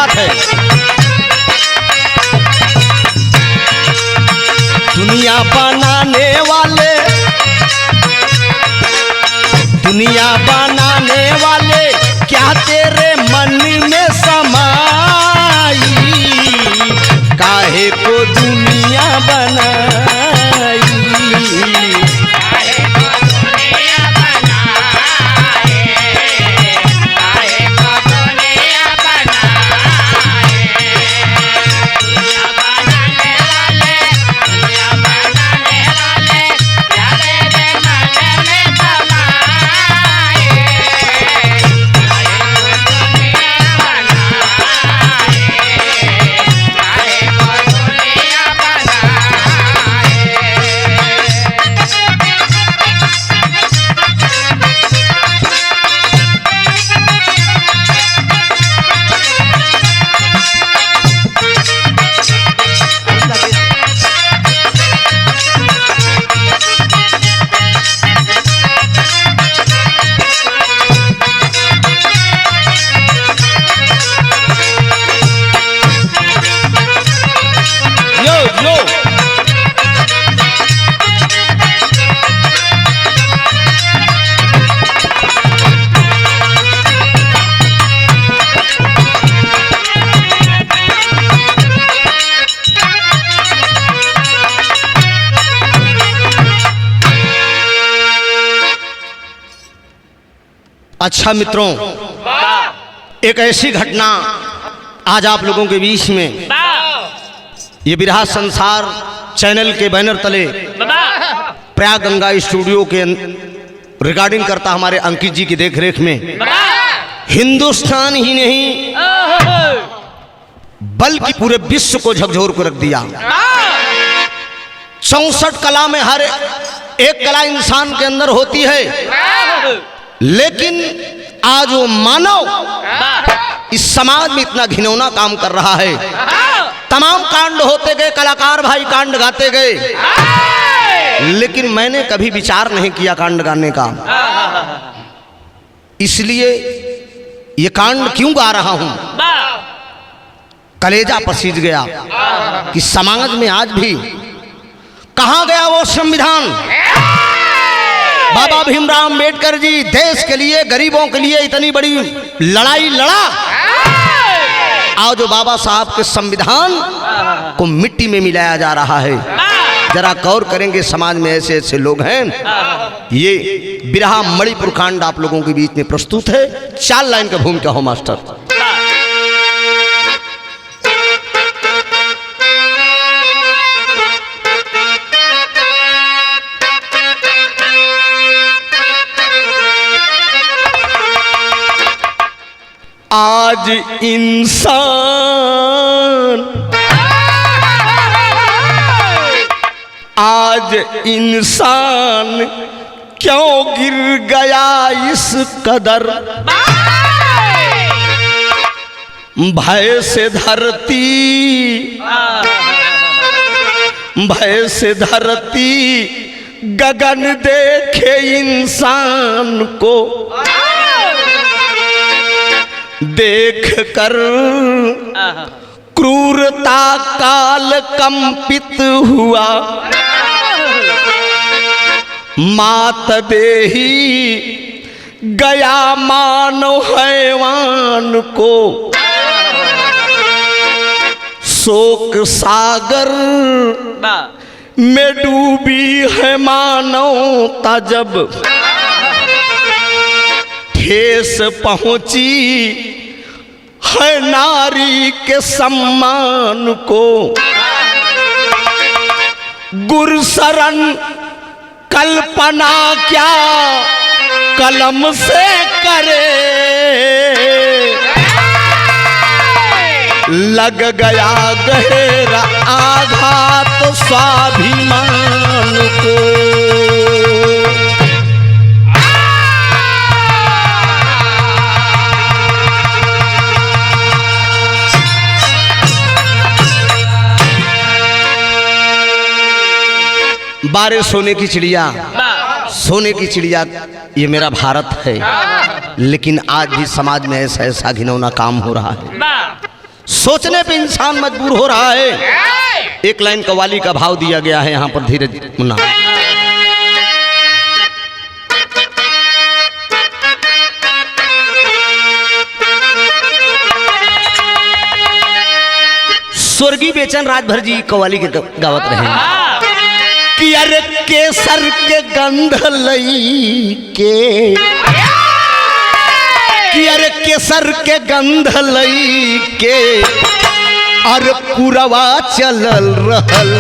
बात है। दुनिया बनाने वाले क्या तेरे मन में समाई, काहे को दुनिया बनाई। अच्छा मित्रों, एक ऐसी घटना आज आप लोगों के बीच में ये बिरहा संसार चैनल के बैनर तले प्रयाग गंगा स्टूडियो के रिकॉर्डिंग करता हमारे अंकित जी की देखरेख में हिंदुस्तान ही नहीं बल्कि पूरे विश्व को झकझोर कर रख दिया। 64 कला में हर एक कला इंसान के अंदर होती है, लेकिन आज वो मानव इस समाज में इतना घिनौना काम कर रहा है। तमाम कांड होते गए, कलाकार भाई कांड गाते गए, लेकिन मैंने कभी विचार नहीं किया कांड गाने का। इसलिए ये कांड क्यों गा रहा हूं, कलेजा पसीज गया कि समाज में आज भी कहां गया वो संविधान। बाबा भीमराव अंबेडकर जी देश के लिए, गरीबों के लिए इतनी बड़ी लड़ाई लड़ा, आज जो बाबा साहब के संविधान को मिट्टी में मिलाया जा रहा है। जरा गौर करेंगे, समाज में ऐसे ऐसे लोग हैं। ये बिरहा मणिपुर कांड आप लोगों के बीच में प्रस्तुत है। 4 लाइन का भूमिका हो मास्टर। आज इंसान क्यों गिर गया इस कदर, भय से धरती गगन देखे इंसान को, देख कर क्रूरता काल कंपित हुआ, मात देही गया मानव हैवान को, शोक सागर में डूबी है मानवता जब, ठेस पहुंची है नारी के सम्मान को, गुरशरण कल्पना क्या कलम से करे, लग गया गहरा आघात स्वाभिमान को। बारे सोने की चिड़िया, सोने की चिड़िया ये मेरा भारत है, लेकिन आज भी समाज में ऐसा ऐसा घिनौना काम हो रहा है। सोचने पे इंसान मजबूर हो रहा है। एक लाइन कव्वाली का भाव दिया गया है यहाँ पर, धीरज मुन्ना। स्वर्गीय बेचन राजभर जी कव्वाली के गावत रहे कि अरे केसर के गंध लई के, कि अरे केसर के गंध लई के अरे पुरवा चलल रहल।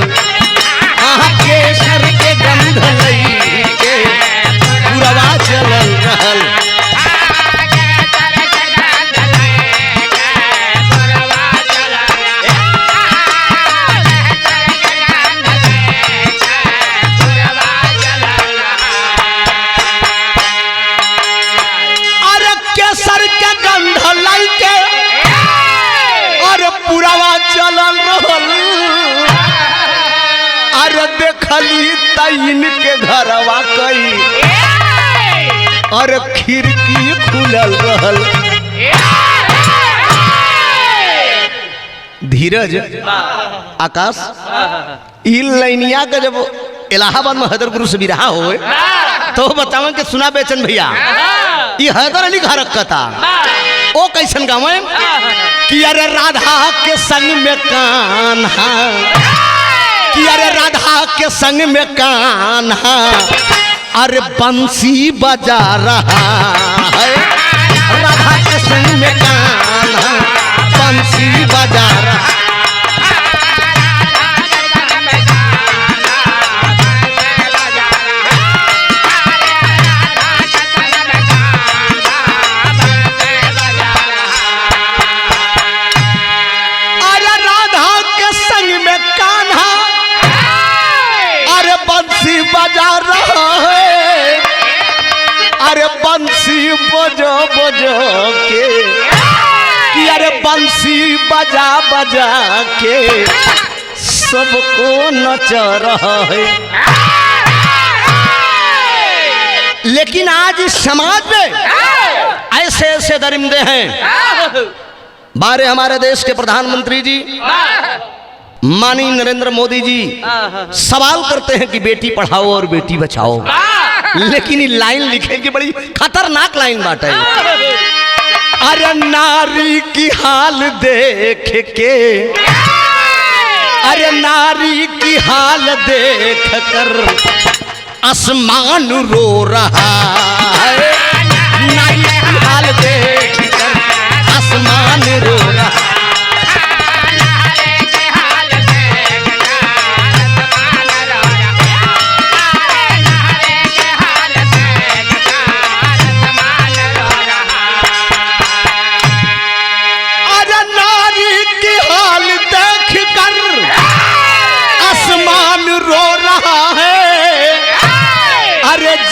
केसर के गंध लई के पुरवा चलल रहल। अरे देखली तैन के घरवा कई और खिड़की खुलल रहल। धीरज आकाश ई लैनिया का जब इलाहाबाद में हैदर गुरु से बिरहा हो तो बतावन के सुना बेचन भैया, ये हैदर अली घर कथा ओ कैसन गावे कि अरे राधा के संग में कान्हा, कि अरे राधा के संग में कान्हा अरे बंसी बजा रहा है। राधा के संग में कान्हा बंसी बजा रहा। बजा रहा है अरे बंसी बजो बजो के, कि अरे बंसी बजा बजा के सबको नचा रहा है। लेकिन आज इस समाज में ऐसे ऐसे दरिंदे हैं। बारे हमारे देश के प्रधानमंत्री जी माननीय नरेंद्र मोदी जी सवाल करते हैं कि बेटी पढ़ाओ और बेटी बचाओ, लेकिन ये लाइन लिखे की बड़ी खतरनाक लाइन बात है। अरे नारी की हाल देख के, अरे नारी की हाल देख कर आसमान रो रहा है। नारी की हाल देख कर आसमान रो रहा।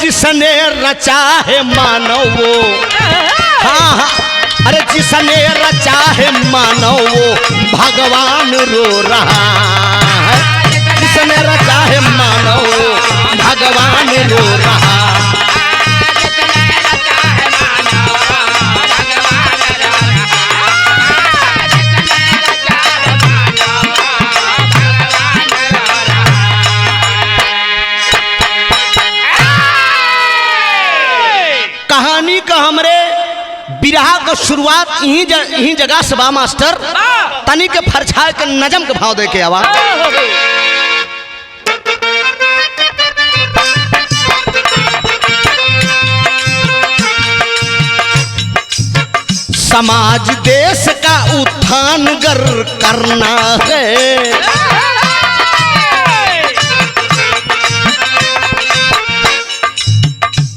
जिसने रचा है मानव वो, हाँ हाँ, अरे जिसने रचा है मानव वो भगवान रो रहा है। जिसने रचा है मानव वो भगवान रो रहा। कहानी का हमरे बिरहा का शुरुआत यही जगह से बा मास्टर। तनी के फरछा के नजम के भाव दे के आवा। समाज देश का उत्थान गर करना है,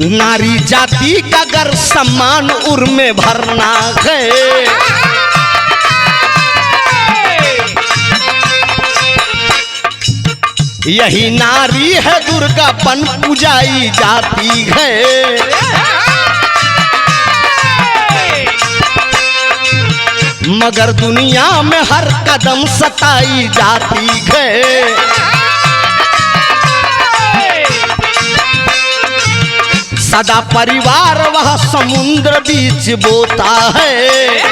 नारी जाति का गर सम्मान उर में भरना है। यही नारी है दुर्गा बन पूजाई जाती है। मगर दुनिया में हर कदम सताई जाती है। सदा परिवार वह समुद्र बीच बोता है।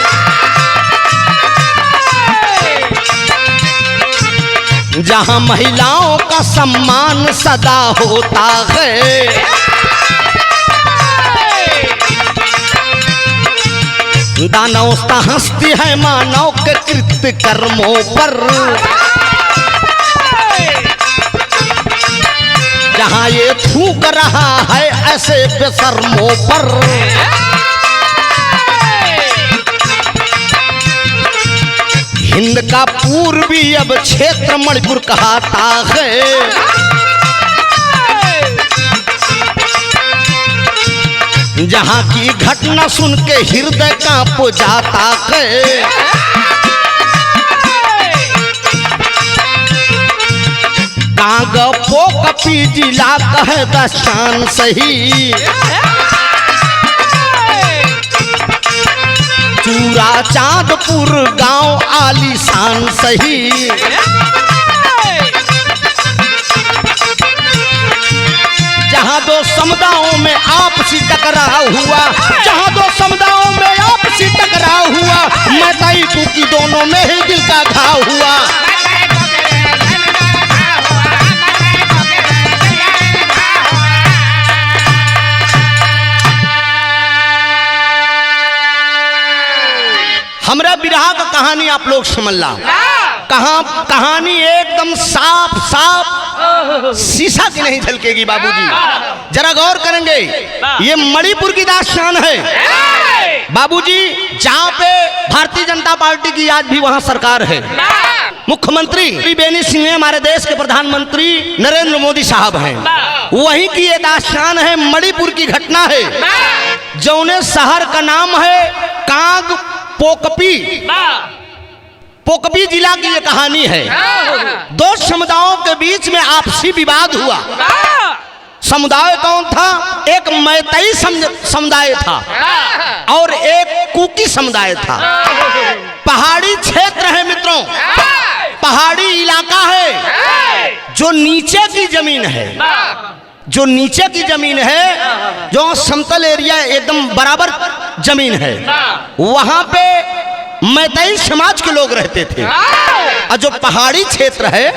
जहां महिलाओं का सम्मान सदा होता है। दानवस्था हंसती है मानव के कृत्य कर्मों पर। जहां ये थूक रहा है ऐसे बेशर्मों पर। हिंद का पूर्वी अब क्षेत्र मणिपुर कहता है। जहां की घटना सुन के हृदय कांप जाता है। कांग पोकपी जिला कहे दस्तान सही। चूरा चांदपुर गांव आलीशान सही। जहां दो समुदायों में आपसी टकराव हुआ। जहां दो समुदायों में आपसी टकराव हुआ। मैताई कुकी दोनों में ही दिल का घाव हुआ। हमरा बिरहा का कहानी आप लोग समझ ला। कहानी एकदम साफ साफ शीशा की नहीं झलकेगी बाबूजी। जरा गौर करेंगे, ये मणिपुर की दास्तान है बाबूजी, जहाँ पे भारतीय जनता पार्टी की आज भी वहाँ सरकार है। मुख्यमंत्री बेनी सिंह हमारे देश के प्रधानमंत्री नरेंद्र मोदी साहब हैं। वहीं की ये दास्तान है, मणिपुर की घटना है। जौने शहर का नाम है कांग पोकपी जिला की ये कहानी है। दो समुदायों के बीच में आपसी विवाद हुआ। समुदाय कौन था? एक मैतई समुदाय था और एक कुकी समुदाय था। पहाड़ी क्षेत्र है मित्रों, पहाड़ी इलाका है। जो नीचे की जमीन है, जो नीचे की जमीन है, जो समतल एरिया एकदम बराबर जमीन है, वहां पे मैतई समाज के लोग रहते थे। और जो पहाड़ी क्षेत्र है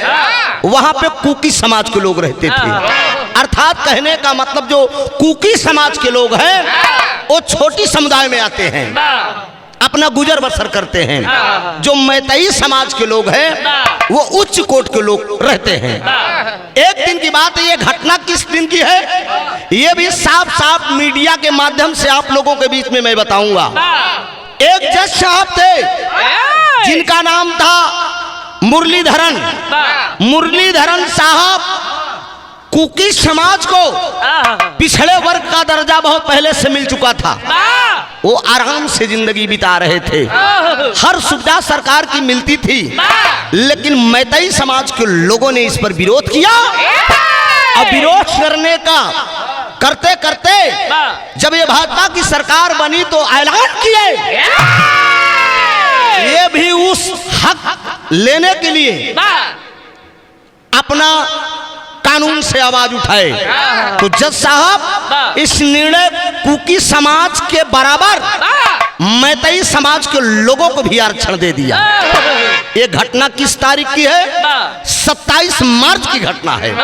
वहां पे कुकी समाज के लोग रहते थे। अर्थात कहने का मतलब जो कुकी समाज के लोग हैं वो छोटी समुदाय में आते हैं, अपना गुजर बसर करते हैं। जो मैतई समाज के लोग हैं वो उच्च कोट के लोग रहते हैं। एक दिन की बात है, ये घटना किस दिन की है ये भी साफ साफ मीडिया के माध्यम से आप लोगों के बीच में मैं बताऊंगा। एक जज साहब थे जिनका नाम था मुरलीधरन साहब। कुकी समाज को पिछड़े वर्ग का दर्जा बहुत पहले से मिल चुका था। वो आराम से जिंदगी बिता रहे थे, हर सुविधा सरकार की मिलती थी। लेकिन मैतई समाज के लोगों ने इस पर विरोध किया। और विरोध करने का करते करते जब ये भाजपा की सरकार बनी तो ऐलान किए ये भी उस हक लेने के लिए अपना कानून से आवाज उठाए। तो जज साहब इस निर्णय कुकी समाज के बराबर मैतई समाज के लोगों को भी आरक्षण दे दिया। ये घटना किस तारीख की है? 27 मार्च की घटना है।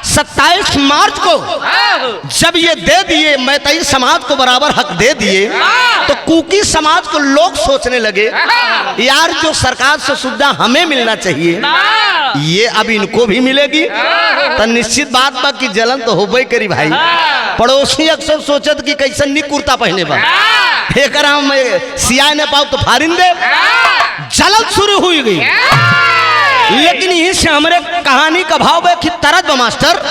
27 मार्च को जब ये दे दिए, मैतई समाज को बराबर हक दे दिए, तो कुकी समाज को लोग सोचने लगे यार जो सरकार से सुविधा हमें मिलना चाहिए ये अब इनको भी मिलेगी। तो निश्चित बात बा कि जलन तो होबे करी भाई। पड़ोसी अक्सर सोचत कि कैसन नी कुर्ता पहने बा, एक हम सिया ने पाओ तो फारिन दे। जलन शुरू हुई गई। लेकिन यहीं से हमारे कहानी का भाव है कि तरज बा मास्टर।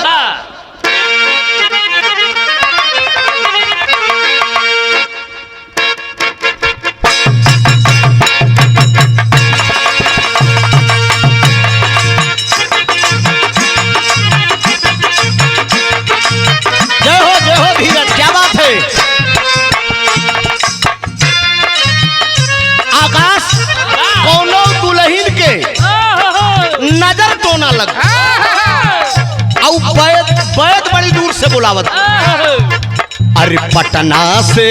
जय हो धीरज, क्या बात है। आकाश कोनो दुल्हन के नजर तो ना लग। बैद बड़ी दूर से बुलावत, अरे पटना से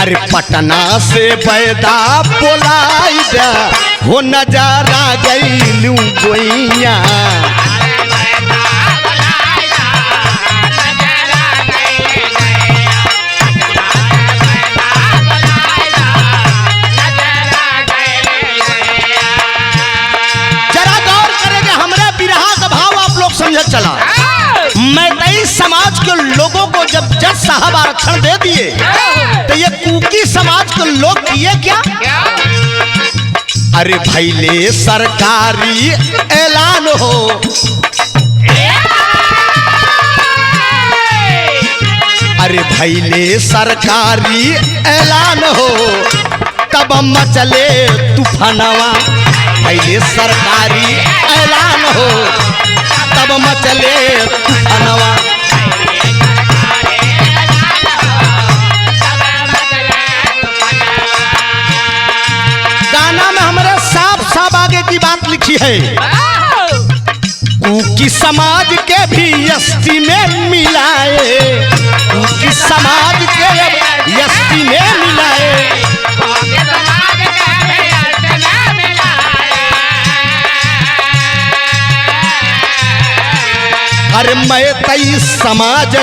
अरे पटना से बैदा बोलाई जा हो नजारा गईलू गोइया। जरा गौर करेंगे हमरे बिरहा का भाव आप लोग समझ चला। मैतई समाज के लोगों को जब जज साहब आरक्षण दे दिए तो ये कुकी समाज के लोग किए क्या? अरे भैले सरकारी ऐलान हो, अरे भैले सरकारी ऐलान हो तब मचले तूफानवा। भैले सरकारी ऐलान हो तब मचले तूफानवा। गाना में हमारे साफ साफ आगे की बात लिखी है, कुकी समाज के भी एसटी में मिलाए, कुकी समाज के एसटी में मिलाए। अरे मैतई समाज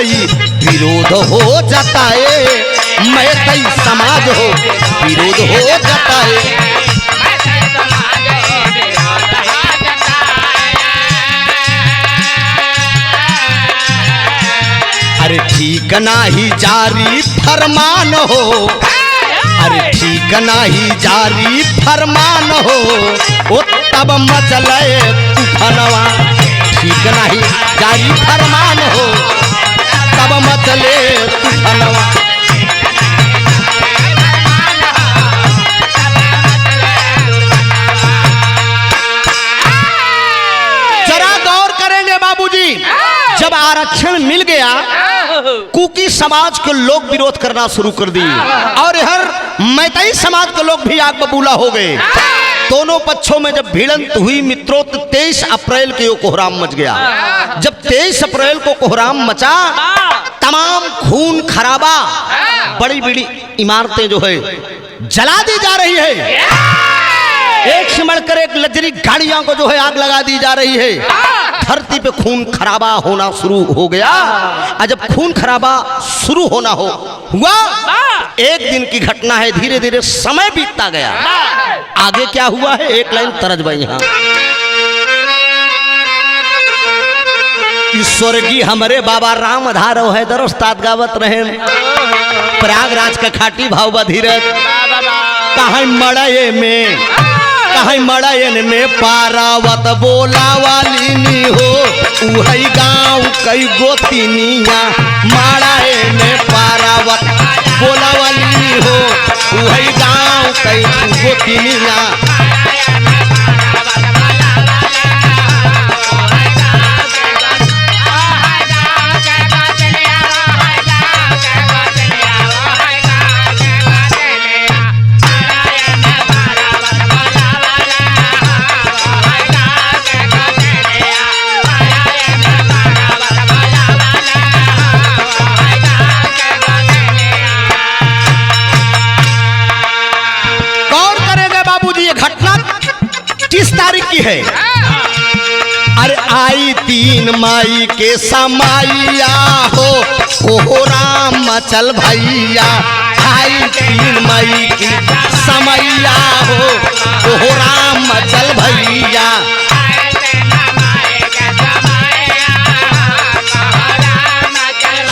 विरोध हो जाता है, मैतई समाज हो विरोध हो जाता है। अरे ठीक नाही जारी फरमान हो, अरे ठीक नाही जारी फरमान हो ओ तब मचले तूफानवा। ठीक नहीं जारी फरमान हो तब मचले तूफानवा। जरा गौर करेंगे बाबूजी, जब आरक्षण मिल गया कुकी समाज के लोग विरोध करना शुरू कर दिए और हर मैतई समाज के लोग भी आग बबूला हो गए। दोनों पक्षों में जब भिड़ंत हुई मित्रों तो 23 अप्रैल को कोहराम मच गया। जब 23 अप्रैल को कोहराम मचा तमाम खून खराबा, बड़ी बड़ी इमारतें जो है जला दी जा रही है, एक से बढ़कर एक लग्जरी गाड़ियों को जो है आग लगा दी जा रही है। धरती पे खून खराबा होना शुरू हो गया और जब खून खराबा शुरू होना हुआ एक दिन की घटना है, धीरे धीरे समय बीतता गया। आगे क्या हुआ है एक लाइन तरज भाई यहाँ। स्वर्गीय हमारे बाबा राम धारव है दर उस्ताद गावत रहे, प्रयागराज का खाटी भाव बधीरत कहा मड़ाए में, कहा मड़ायन में पारावत बोला वाली नी हो उहई गाँव कई गोतिनिया। मड़ाए में पारावत बोला वाली नी हो उहई गाँव कई गोतिनिया। किस तारीख की है? अरे आई 3 मई के समाइया हो कोहराम मचल भैया। आई 3 मई की समैया हो कोहराम मचल भैया।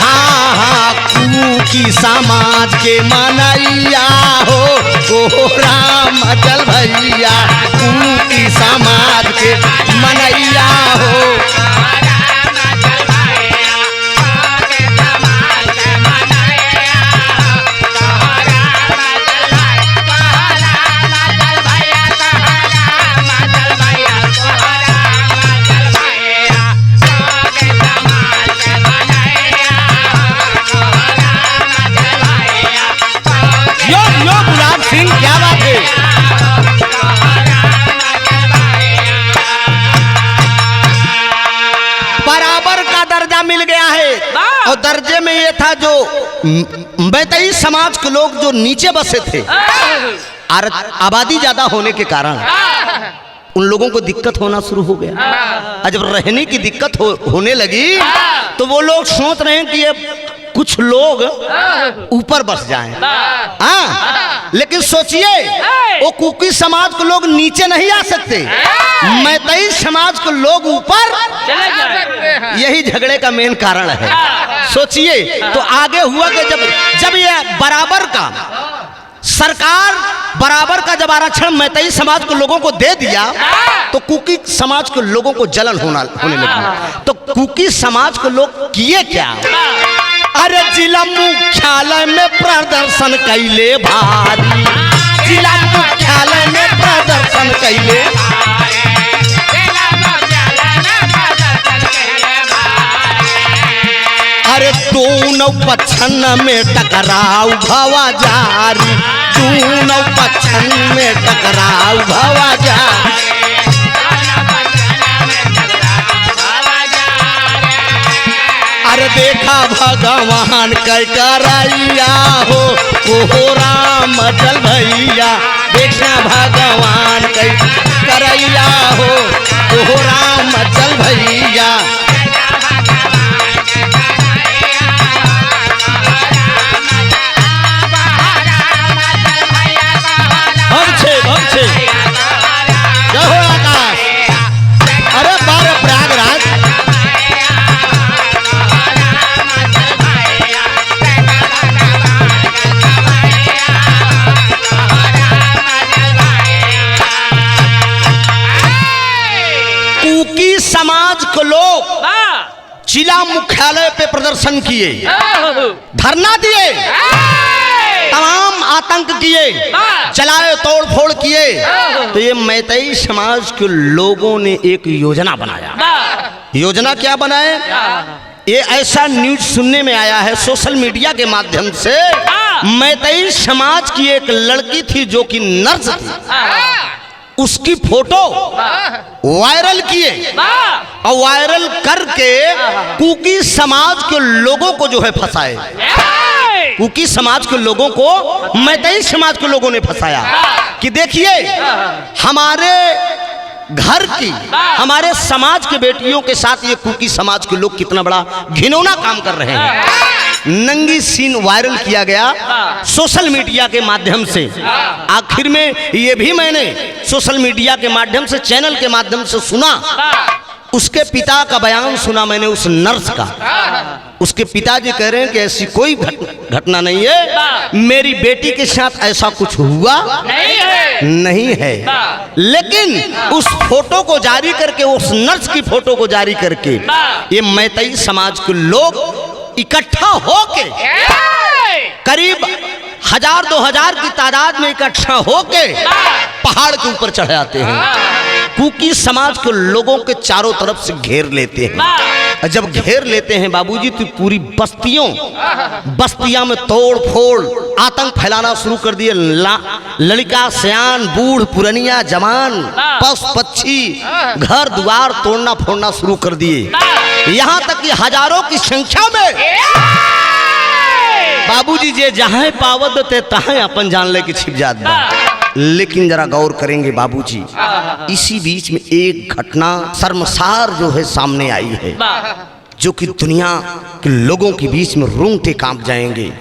हाँ हाँ कुकी समाज के मनैया हो कोहराम मचल भैया। कुकी समाज के मनैया हो गुलाब सिंह, क्या बात है। बराबर का दर्जा मिल गया है और दर्जे में ये था जो मैतई समाज के लोग जो नीचे बसे थे, आबादी ज्यादा होने के कारण उन लोगों को दिक्कत होना शुरू हो गया। और जब रहने की दिक्कत होने लगी तो वो लोग सोच रहे हैं कि ये कुछ लोग ऊपर बस जाएं। हाँ, लेकिन सोचिए वो कुकी समाज के लोग नीचे नहीं आ सकते, मैतई समाज के लोग ऊपर चले जाएं। यही झगड़े का मेन कारण है। सोचिए तो आगे हुआ कि जब ये बराबर का सरकार बराबर का जब आरक्षण मैतई समाज के लोगों को दे दिया तो कुकी समाज के लोगों को जलन होने लगी। तो कुकी समाज के लोग किए क्या? अरे जिला मुख्यालय में प्रदर्शन कैले भारी, जिला मुख्यालय में प्रदर्शन कैले, अरे दोनों पक्षन में टकराव भवा जारी, दोनों पक्षन में टकराव भवा जारी। अरे देखा भगवान कै करैया हो राम जल भैया, देखा भगवान कै करैया हो राम जल भैया। जय हो आकाश। अरे बार प्रयागराज कुकी समाज के लोग जिला मुख्यालय पे प्रदर्शन किए, धरना दिए, तमाम आतंक किए, चलाए तोड़ फोड़ किए। तो ये मैतई समाज के लोगों ने एक योजना बनाया। योजना क्या बनाए? ये ऐसा न्यूज सुनने में आया है सोशल मीडिया के माध्यम से। मैतई समाज की एक लड़की थी जो कि नर्स थी, उसकी फोटो वायरल किए और वायरल करके कुकी समाज के लोगों को जो है फंसाए। कुकी समाज के लोगों को मैतई समाज के लोगों ने फंसाया कि देखिए हमारे घर की, हमारे समाज के बेटियों के साथ ये कुकी समाज के लोग कितना बड़ा घिनौना काम कर रहे हैं। नंगी सीन वायरल किया गया सोशल मीडिया के माध्यम से। आखिर में ये भी मैंने सोशल मीडिया के माध्यम से, चैनल के माध्यम से सुना। उसके पिता का बयान सुना मैंने, उस नर्स का। उसके पिताजी कह रहे हैं कि ऐसी कोई घटना नहीं है, मेरी बेटी के साथ ऐसा कुछ हुआ नहीं है। लेकिन उस फोटो को जारी करके, उस नर्स की फोटो को जारी करके ये मैतई समाज के लोग इकट्ठा होके करीब 1000-2000 की तादाद में इकट्ठा होके पहाड़ के ऊपर चढ़ जाते हैं। कुकी समाज के लोगों के चारों तरफ से घेर लेते हैं। जब घेर लेते हैं बाबूजी तो पूरी बस्तियां में तोड़ फोड़ आतंक फैलाना शुरू कर दिए। लड़का सियान बूढ़ पुरनिया जवान पशु पक्षी घर द्वार तोड़ना फोड़ना शुरू कर दिए। यहाँ तक कि हजारों की संख्या में बाबूजी जे जहाँ पावत ते तहाँ अपन जान ले कि छिप जात बा। लेकिन जरा गौर करेंगे बाबूजी, इसी बीच में एक घटना शर्मसार जो है सामने आई है, जो कि दुनिया के लोगों के बीच में रोंगटे कांप जाएंगे।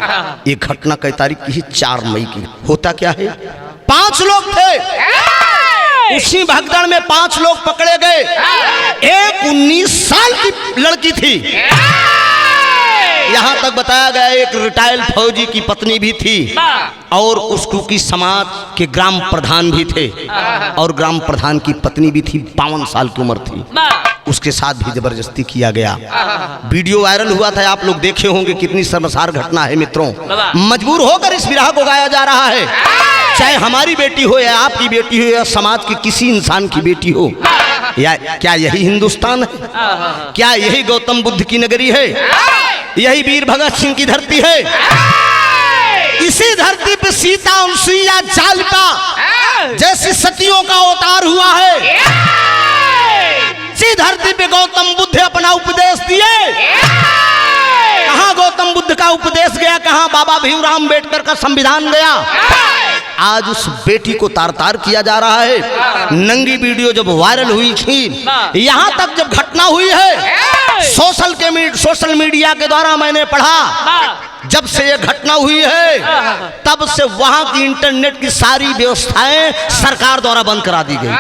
ये घटना कई तारीख की 4 मई की। होता क्या है, 5 लोग थे उसी भगदड़ में, 5 लोग पकड़े गए। एक 19 साल की लड़की थी। यहाँ तक बताया गया एक रिटायर्ड फौजी की पत्नी भी थी और उस कुकी समाज के ग्राम प्रधान भी थे और ग्राम प्रधान की पत्नी भी थी। 52 साल की उम्र थी। उसके साथ भी जबरदस्ती किया गया। वीडियो वायरल हुआ था, आप लोग देखे होंगे। कितनी शर्मसार घटना है मित्रों। मजबूर होकर इस विरह को गाया जा रहा है। चाहे हमारी बेटी हो या आपकी बेटी हो या समाज के किसी इंसान की बेटी हो, या क्या यही हिंदुस्तान है? क्या यही गौतम बुद्ध की नगरी है? यही वीर भगत सिंह की धरती है? इसी धरती पे सीता अनुसुईया जालिका जैसी सतियों का अवतार हुआ है। इसी धरती पे गौतम बुद्ध अपना उपदेश दिए। कहा का उपदेश गया, कहाँ बाबा भीमराव अम्बेडकर का संविधान गया। आज उस बेटी को तार तार किया जा रहा है। नंगी वीडियो जब वायरल हुई थी, यहाँ तक जब घटना हुई है, सोशल मीडिया के द्वारा मैंने पढ़ा, जब से ये घटना हुई है तब से वहां की इंटरनेट की सारी व्यवस्थाएं सरकार द्वारा बंद करा दी गई,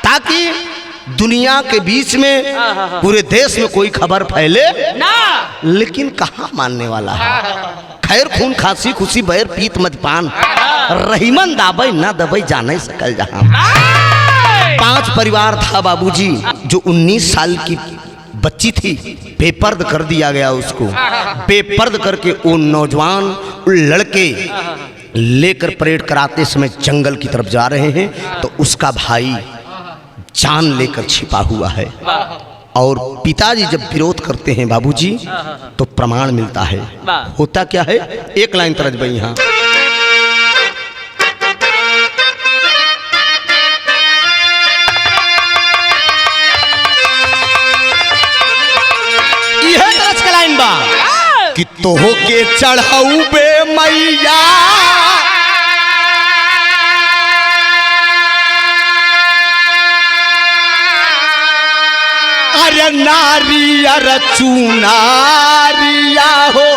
ताकि दुनिया के बीच में पूरे देश में कोई खबर फैले ना। लेकिन कहाँ मानने वाला है। खैर खून खांसी खुशी बैर पीत मदपान, रहीमन दाबई ना दबई जाने सकल जहां। 5 परिवार था बाबूजी, जो 19 साल की बच्ची थी, बेपर्द कर दिया गया उसको। बेपर्द करके वो नौजवान लड़के लेकर परेड कराते समय जंगल की तरफ जा रहे हैं, तो उसका भाई जान लेकर छिपा हुआ है। और पिताजी जब विरोध करते हैं बाबूजी, तो प्रमाण मिलता है। होता क्या है, एक लाइन तरज भाई यहाँ, यह तरज का लाइन बा कि तोह के चढ़ाऊ बे मैया, अरे नारियर चुनारिया हो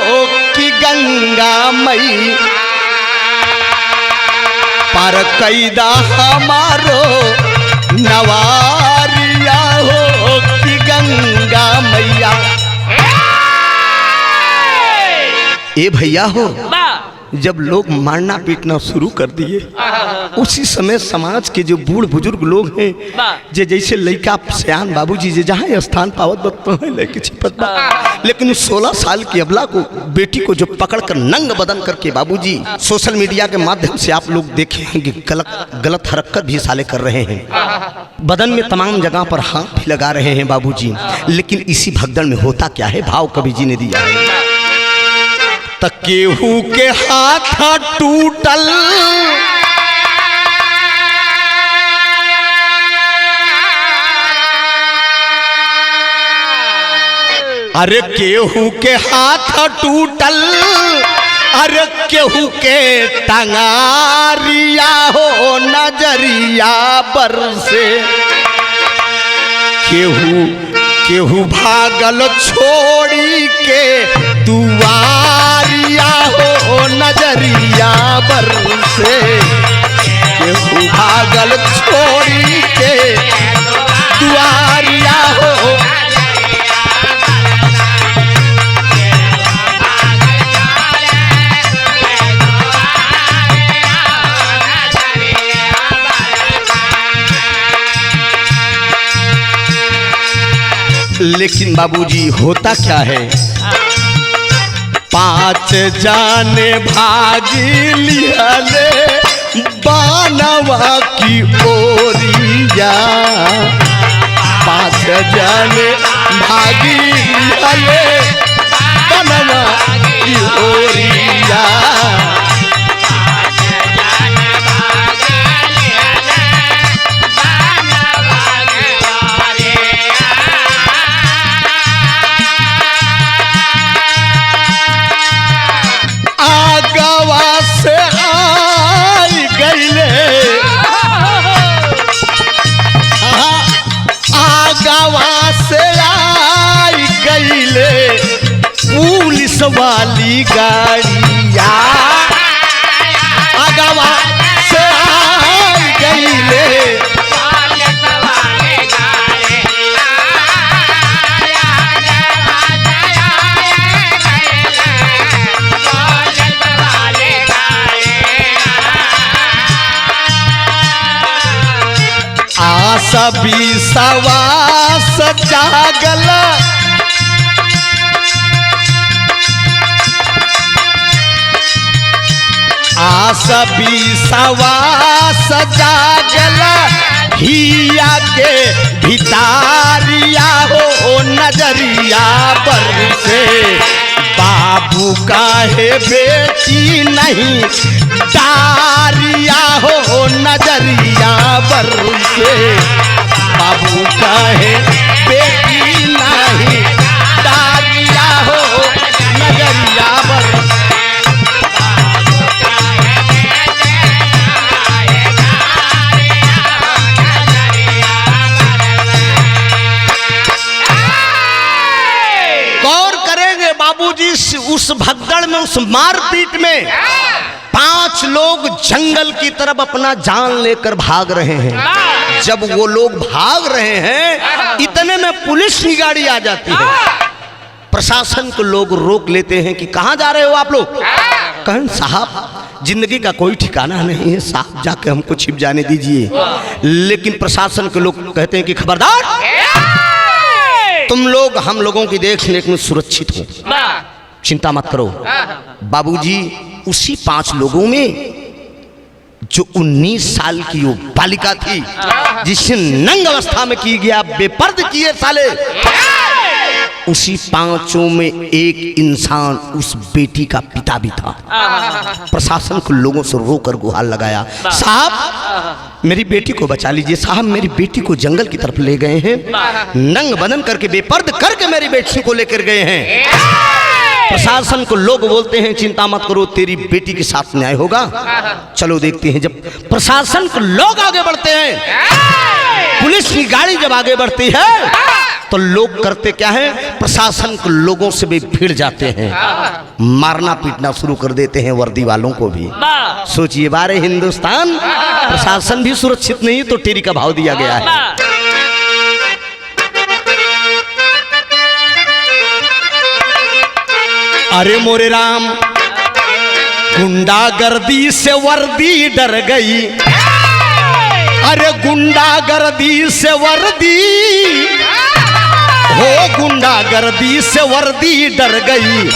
कि गंगा मई पर कैदा हमारो नवारिया हो कि गंगा मैया। ए भैया हो, जब लोग मारना पीटना शुरू कर दिए, उसी समय समाज के जो बूढ़ बुजुर्ग लोग हैं, जे जैसे लड़का सयान बाबूजी जे जहाँ स्थान पावत बत है लड़के छिपत बा, लेकिन उस 16 साल की अबला को, बेटी को जो पकड़कर नंग बदन करके बाबूजी सोशल मीडिया के माध्यम से आप लोग देखे हैं कि गलत हरकत भी साले कर रहे हैं, बदन में तमाम जगह पर हाथ भी लगा रहे हैं बाबूजी। लेकिन इसी भगदड़ में होता क्या है, भाव कवि जी ने दिया है, केहू के हाथ टूटल, अरे केहू के हाथ टूटल, अरे केहू के टंगारिया हो नजरिया बरसे, केहू भागल छोड़ी के दुआरिया हो नजरिया बरसे, केहू भागल छोड़ी के दुआरिया हो। लेकिन बाबूजी होता क्या है, 5 जाने भागी लिहले बानवा की ओरिया, 5 जाने भागी लिहले बानवा की ओरिया, पुलिस वाली गाड़िया आगवा से आई गईले, आशा भी सवास जागल, आशा भी सवास जागल, हिया के भितारिया हो नजरिया बरसे, बाबू काहे बेटी नहीं डारिया हो नजरिया बरसे, बाबू काहे बेटी नहीं डारिया हो नजरिया उस भगदड़ में, उस मारपीट में 5 लोग जंगल की तरफ अपना जान लेकर भाग रहे हैं। जब वो लोग भाग रहे हैं, इतने में पुलिस की गाड़ी आ जाती है। प्रशासन को लोग रोक लेते हैं कि कहाँ जा रहे हो आप लोग? कहें साहब जिंदगी का कोई ठिकाना नहीं है, साहब जाके हमको छिप जाने दीजिए। लेकिन प्रशासन के लोग कहते हैं कि खबरदार, तुम लोग हम लोगों की देख रेख में सुरक्षित हो, चिंता मत करो। बाबूजी उसी 5 लोगों में जो 19 साल की वो बालिका थी, जिसे नंग अवस्था में की गया, बेपर्द किए साले, उसी 5 में एक इंसान उस बेटी का पिता भी था। प्रशासन को लोगों से रोकर गुहार लगाया, साहब मेरी बेटी को बचा लीजिए, साहब मेरी बेटी को जंगल की तरफ ले गए हैं, नंग बदन करके बेपर्द करके मेरी बेटी को लेकर गए हैं। प्रशासन को लोग बोलते हैं चिंता मत करो, तेरी बेटी के साथ न्याय होगा। चलो देखते हैं। जब प्रशासन को लोग आगे बढ़ते हैं, पुलिस की गाड़ी जब आगे बढ़ती है, तो लोग करते क्या है, प्रशासन को लोगों से भी भिड़ जाते हैं, मारना पीटना शुरू कर देते हैं, वर्दी वालों को भी। सोचिए बारे हिंदुस्तान, प्रशासन भी सुरक्षित नहीं तो टेरी का भाव दिया गया है। अरे मोरे राम, गुंडागर्दी से वर्दी डर गई, अरे गुंडागर्दी से वर्दी हो, गुंडागर्दी से वर्दी डर गई,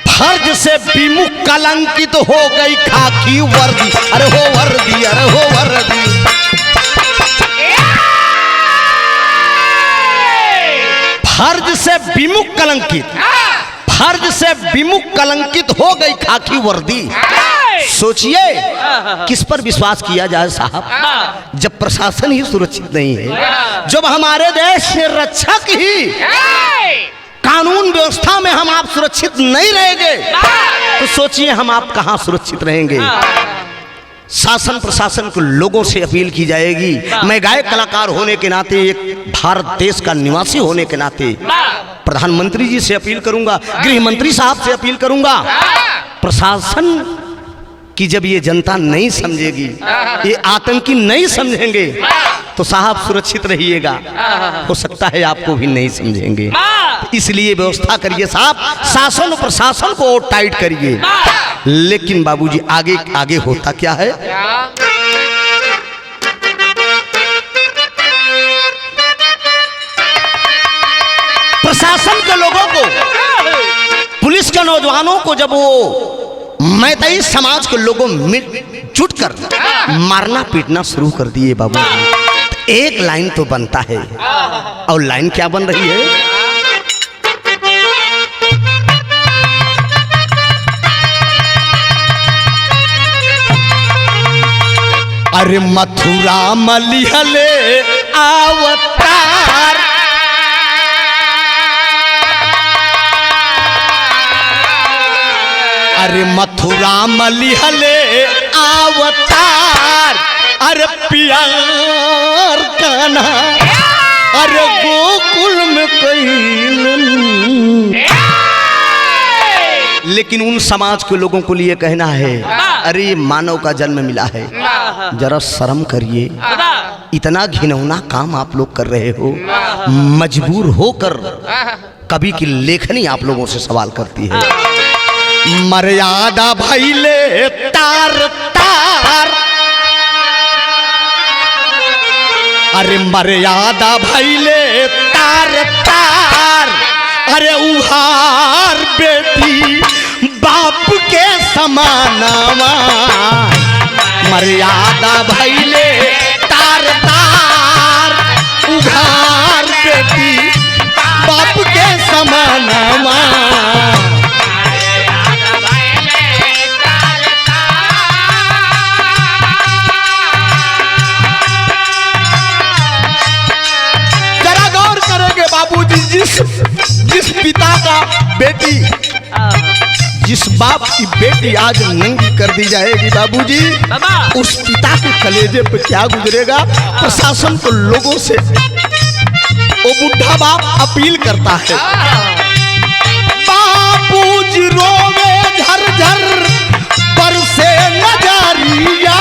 फर्ज से विमुख कलंकित हो गई खाकी वर्दी। अरे हो वर्दी, अरे हो वर्दी। फर्ज से विमुख कलंकित, फर्ज से विमुख कलंकित हो गई खाकी वर्दी। सोचिए किस पर विश्वास किया जाए साहब, जब प्रशासन ही सुरक्षित नहीं है, जब हमारे देश के रक्षक ही कानून व्यवस्था में हम आप सुरक्षित नहीं रहेंगे, तो सोचिए हम आप कहां सुरक्षित रहेंगे। शासन प्रशासन को लोगों से अपील की जाएगी, मैं गायक कलाकार होने के नाते, एक भारत देश का निवासी होने के नाते प्रधानमंत्री जी से अपील करूंगा, गृह मंत्री साहब से अपील करूंगा, प्रशासन कि जब ये जनता नहीं समझेगी, ये आतंकी नहीं समझेंगे, तो साहब सुरक्षित रहिएगा। हो सकता है आपको भी नहीं समझेंगे, इसलिए व्यवस्था करिए साहब, शासन और प्रशासन को और टाइट करिए। लेकिन बाबूजी आगे आगे होता क्या है, प्रशासन के लोगों को, पुलिस के नौजवानों को जब वो मैतई समाज के लोगों जुट कर मारना पीटना शुरू कर दिए बाबूजी, तो एक लाइन तो बनता है, और लाइन क्या बन रही है, अरे मथुरा मलिहले अवतार, अरे मथुरा मलिहले अवतार, अरे प्यार कान्हा, अरे गोकुल में कैलन। लेकिन उन समाज के लोगों को लिए कहना है, अरे मानव का जन्म मिला है, जरा शर्म करिए, इतना घिनौना काम आप लोग कर रहे हो। मजबूर होकर कवि की लेखनी आप लोगों से सवाल करती है, मर्यादा भइले तार तार, अरे मर्यादा भइले तार तार, अरे उहार बेटी बाप के समानावा, मर्यादा भइले तार तार, उघार बेटी बाप के समानावा। जिस पिता का बेटी, जिस बाप की बेटी आज नंगी कर दी जाएगी बाबूजी, उस पिता के कलेजे पे क्या गुजरेगा। प्रशासन को लोगों से वो बुढ़ा बाप अपील करता है, बाप बाबूजी रोवे झरझर बरसे नजरिया।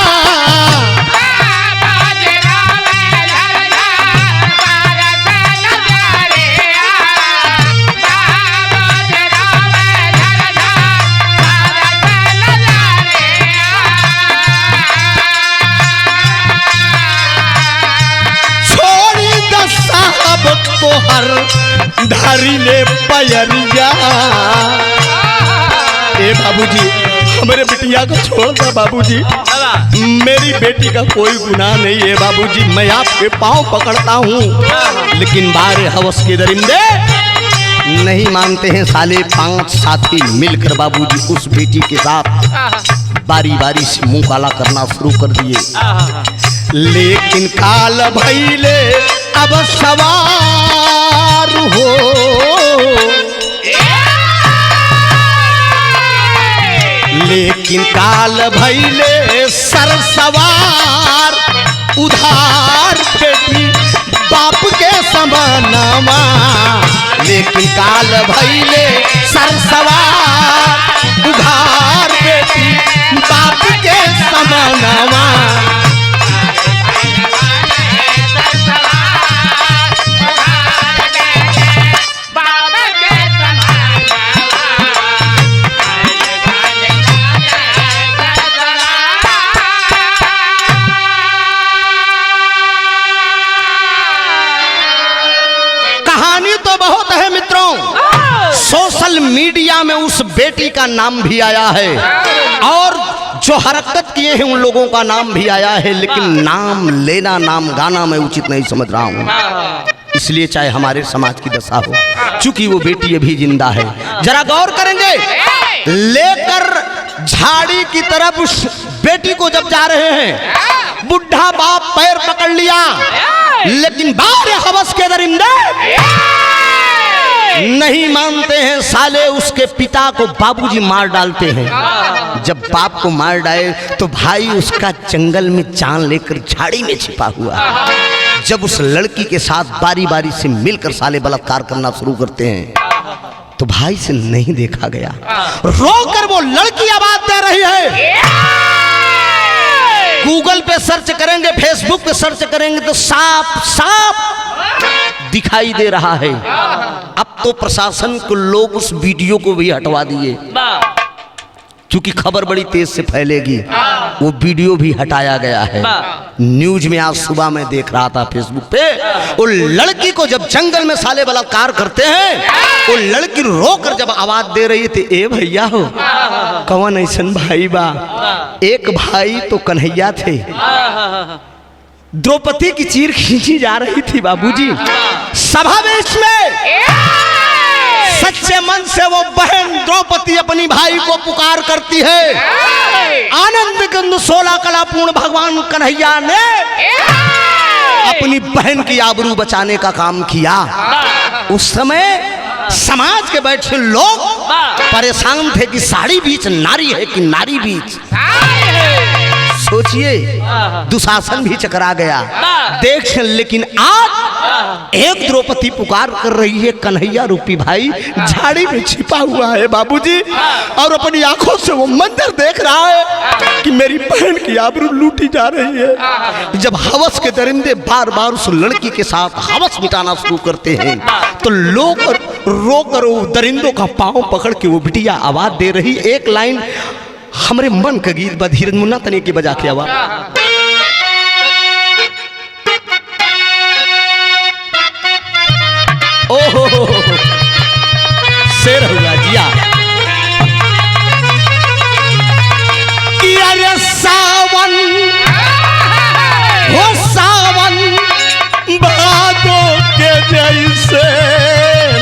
तोहर धारी ले पयरिया। ए बाबूजी हमारे बिटिया को छोड़ दो बाबूजी, मेरी बेटी का कोई गुनाह नहीं है बाबूजी, मैं आपके पाँव पकड़ता हूँ। लेकिन बारे हवस के दरिंदे नहीं मानते हैं साले। 5 साथी मिलकर बाबूजी उस बेटी के साथ बारी बारी से मुंह काला करना शुरू कर दिए। लेकिन काल भइले अब सवार हो, लेकिन काल भइले सर सवार। उधार बेटी बाप के समानमा, लेकिन काल भइले सर सवार। उधार बेटी बाप के समानमा। कहानी तो बहुत है मित्रों, सोशल मीडिया में उस बेटी का नाम भी आया है और जो हरकत किए हैं उन लोगों का नाम भी आया है। लेकिन नाम लेना नाम गाना मैं उचित नहीं समझ रहा हूँ, इसलिए चाहे हमारे समाज की दशा हो, चूंकि वो बेटी अभी जिंदा है। जरा गौर करेंगे, लेकर झाड़ी की तरफ उस बेटी को जब जा रहे हैं, बुढ़ा बाप पैर पकड़ लिया। लेकिन बारे हवस के दरिंदे नहीं मानते हैं साले। उसके पिता को बाबूजी मार डालते हैं। जब बाप को मार डाले तो भाई उसका जंगल में जान लेकर झाड़ी में छिपा हुआ। जब उस लड़की के साथ बारी बारी से मिलकर साले बलात्कार करना शुरू करते हैं तो भाई से नहीं देखा गया। रोकर वो लड़की आवाज दे रही है। गूगल पे सर्च करेंगे, फेसबुक पे सर्च करेंगे तो साफ साफ दिखाई दे रहा है। अब तो प्रशासन को लोग उस वीडियो को भी हटवा दिए, क्योंकि खबर बड़ी तेज से फैलेगी। वो वीडियो भी हटाया गया है। न्यूज में आज सुबह मैं देख रहा था फेसबुक पे, वो लड़की को जब जंगल में साले बलात्कार करते हैं, वो लड़की रोकर जब आवाज दे रही थी, ए भैया हो कौन ऐसन भाई बा। एक भाई तो कन्हैया थे, द्रौपदी की चीर खींची जा रही थी बाबूजी सभा में। इसमें सच्चे मन से वो बहन द्रौपदी अपनी भाई को पुकार करती है। आनंद कंद 16 कला पूर्ण भगवान कन्हैया ने अपनी बहन की आबरू बचाने का काम किया। उस समय समाज के बैठे लोग परेशान थे कि साड़ी बीच नारी है कि नारी बीच। सोचिए, दुशासन भी चकरा गया देख। लेकिन आज एक द्रौपदी पुकार कर रही है, कन्हैया रूपी भाई झाड़ी में छिपा हुआ है बाबूजी, और अपनी आंखों से वो मंजर देख रहा है कि मेरी बहन की आबरू लूटी जा रही है। जब हवस के दरिंदे बार बार उस लड़की के साथ हवस मिटाना शुरू करते हैं तो लोग रोकर वो दरिंदों का पांव पकड़ के वो बिटिया आवाज दे रही। एक लाइन हमरे मन का गीत बा, धीरज मुन्ना तने की बजा के आवाज। ओहो शेर हुआ जिया। अरे सावन हो सावन भादो के जैसे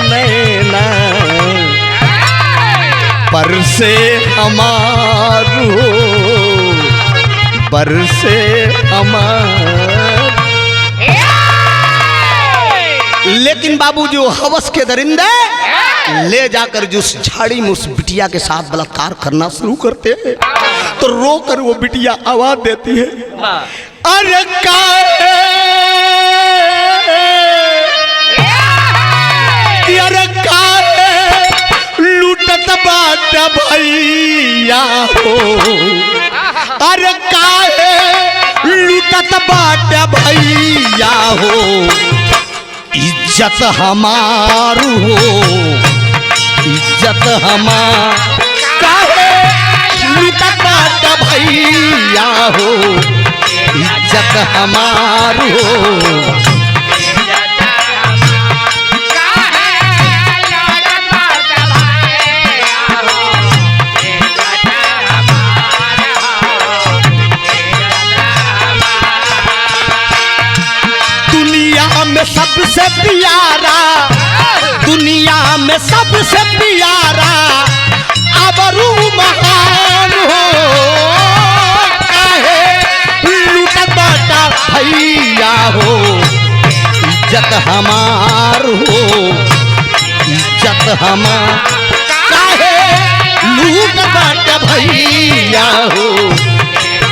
नैना बरसे हमारू बरसे हमार। लेकिन बाबू जो हवस के दरिंदे ले जाकर जो उस झाड़ी में उस बिटिया के साथ बलात्कार करना शुरू करते हैं तो रोकर वो बिटिया आवाज देती है, अरे काहे अरे काहे लूट लूटत बाट भैया हो, अरे काहे लूटत बाट भैया हो, इज्जत हमार हो, इज्जत हमार, काहे लूटत बाट भैया हो, इज्जत हमार हो। सबसे प्यारा, दुनिया में सबसे प्यारा अबरू महान हो, काहे लूटत बाटा भैया हो, इज्जत हमार हो, इज्जत हमार, काहे लूटत बाटा भैया हो,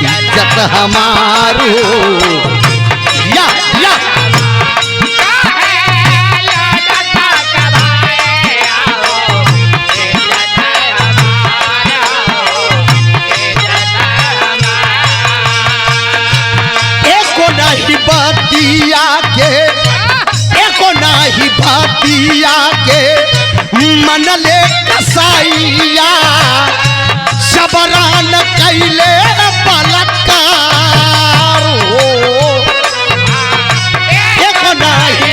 इज्जत हमार हो। या बतिया के, एको नाही बतिया के मन ले कसाइया, सबरान कैले बलात्कार हो, एको नाही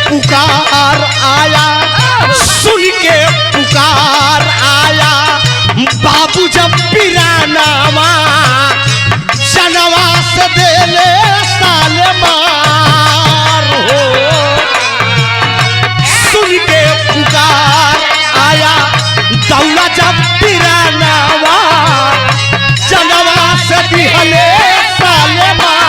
पुकार आया, सुन के पुकार आया, बाबू जब पिरानावा जनवा से देले साले मार हो, सुन के पुकार आया, दौला जब पिरानावा जनवा से दिहले साले मार।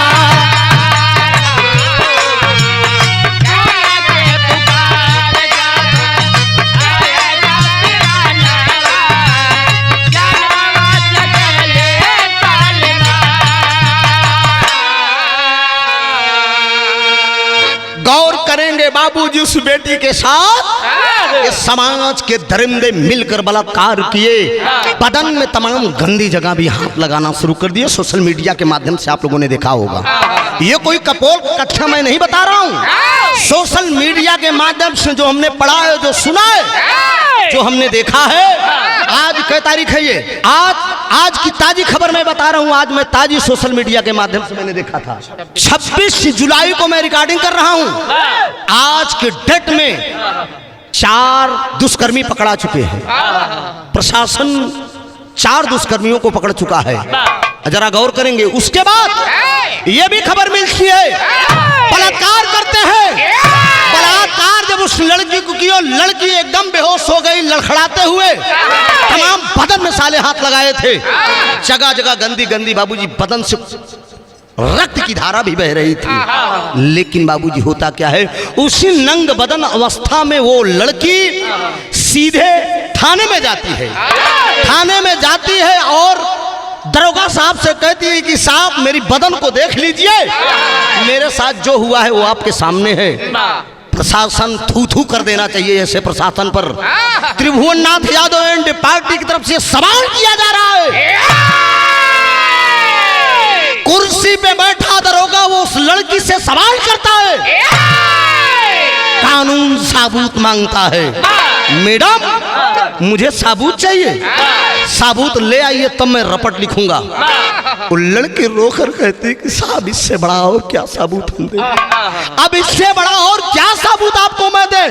गौर करेंगे बाबूजी उस बेटी के साथ, इस समाज के दरिंदे मिलकर बलात्कार किए, बदन में तमाम गंदी जगह भी हाथ लगाना शुरू कर दिए। सोशल मीडिया के माध्यम से आप लोगों ने देखा होगा, ये कोई कपोल कथा मैं नहीं बता रहा हूँ, सोशल मीडिया के माध्यम से जो हमने पढ़ा है, जो सुना है, जो हमने देखा है। आज क्या तारीख है ये, आज की ताजी खबर मैं बता रहा हूँ, आज मैं ताजी सोशल मीडिया के माध्यम से मैंने देखा था। 26 जुलाई को मैं रिकॉर्डिंग कर रहा हूँ। आज के डेट में 4 दुष्कर्मी पकड़ा चुके हैं, प्रशासन 4 दुष्कर्मियों को पकड़ चुका है। जरा गौर करेंगे। उसके बाद ये भी खबर मिलती है, बलात्कार करते हैं, बलात्कार जब उस लड़की को किया, लड़की एकदम बेहोश हो गई, लड़खड़ाते हुए, तमाम बदन में साले हाथ लगाए थे, जगह जगह गंदी गंदी बाबूजी बदन से रक्त की धारा भी बह रही थी। लेकिन बाबूजी होता क्या है, उसी नंग बदन अवस्था में वो लड़की सीधे थाने में जाती है, थाने में जाती है और दरोगा साहब से कहती है कि साहब मेरी बदन को देख लीजिए, मेरे साथ जो हुआ है वो आपके सामने है। प्रशासन थू थू कर देना चाहिए ऐसे प्रशासन पर। त्रिभुवन नाथ यादव एंड पार्टी की तरफ से सवाल किया जा रहा है। कुर्सी पे बैठा दरोगा वो उस लड़की से सवाल करता है, कानून साबूत मांगता है। मैडम मुझे साबूत चाहिए, साबूत ले आइए तब मैं रपट लिखूंगा। वो लड़की रोकर कहती कि साहब इससे बड़ा और क्या साबूत हम दे, अब इससे बड़ा और क्या साबूत आपको मैं दे।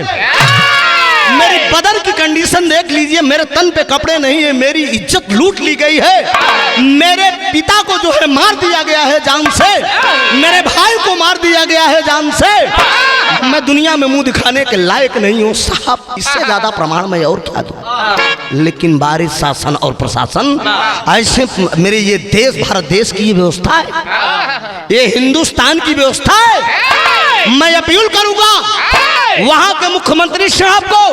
मेरी बदन की कंडीशन देख लीजिए, मेरे तन पे कपड़े नहीं है, मेरी इज्जत लूट ली गई है, मेरे पिता को जो है मार दिया गया है जान से, मेरे भाई को मार दिया गया है जान से। मैं दुनिया में मुंह दिखाने के लायक नहीं हूँ साहब, इससे ज्यादा प्रमाण मैं और क्या दूं। लेकिन बारिश शासन और प्रशासन ऐसे, मेरे ये देश भारत देश की ये व्यवस्था है, ये हिंदुस्तान की व्यवस्था है। मैं अपील करूंगा वहां के मुख्यमंत्री साहब को,